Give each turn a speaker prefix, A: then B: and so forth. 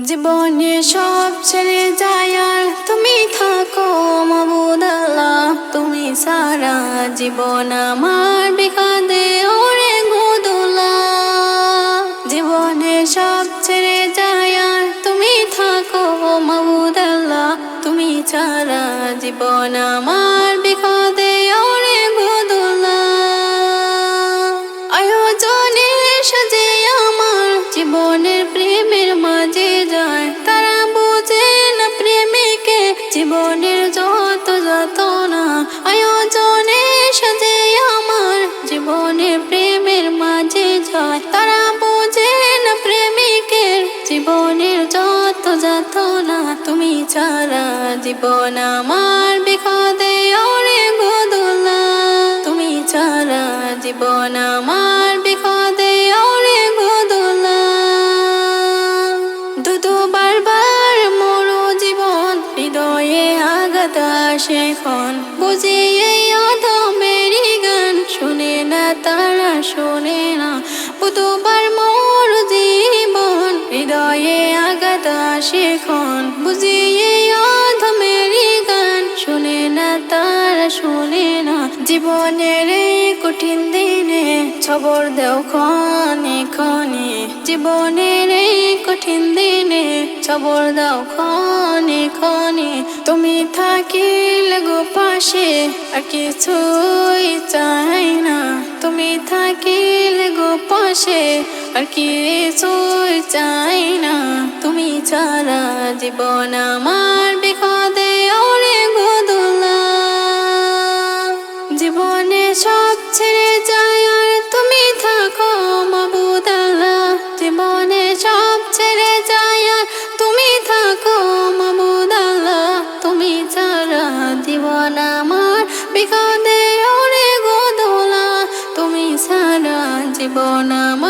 A: জীবনে সব ছেড়ে যায় আর তুমি থাকো মাবুদ আল্লাহ, তুমি সারা জীবন আমার বিকাদে ওরে গোদুলা। জীবনে সব ছেড়ে যায় আর তুমি থাকো মাবুদ আল্লাহ, তুমি সারা জীবন আমার বিকাদে ওরে গোদুলা। আয়োজনে সাজে আমার জীবনের প্রেমের মাঝে যায়, তারা বোঝে না প্রেমিকে জীবনের যত যাতনা। আয়োজনে সাজে আমার জীবনের প্রেমের মাঝে যায়, তারা বোঝে না প্রেমিকের জীবনের যত যাতনা। তুমি ছাড়া জীবন আমার বিকাদে ওরে গোদুলা, তুমি ছাড়া জীবন আমার বিকাদে ওরে গোদুলা। বারবার মরো জীবন হৃদয়ে আঘাত আসে ক্ষণ, বুঝি এই অধমেরই গান শুনে না তারা শোনে না। বুধবার মোর জীবন হৃদয়ে আঘাত আসে ক্ষণ, বুঝি এই অধমেরই গান শুনে না তারা শোনে না। জীবনের এই কঠিন দিনে খবর দেও ক্ষণে ক্ষণে, জীবনের এই কঠিন দিনে খবর দাও ক্ষণে ক্ষণে। তুমি থাকিলে গো পাশে আর কিছুই চাই না, তুমি থাকিলে গো পাশে আর কিছুই চাই না। তুমি ছাড়া জীবন আমার বিকাদে ওরে গোদুলা। জীবনে সব ছেড়ে যায় আর তুমি থাকো মাবুদ আল্লাহ, জীবনে সব ছেড়ে যায় আর তুমি থাকো মাবুদ আল্লাহ, তুমি ছাড়া জীবন আমার বিকাদে ওরে গোদুলা, তুমি ছাড়া জীবন আমার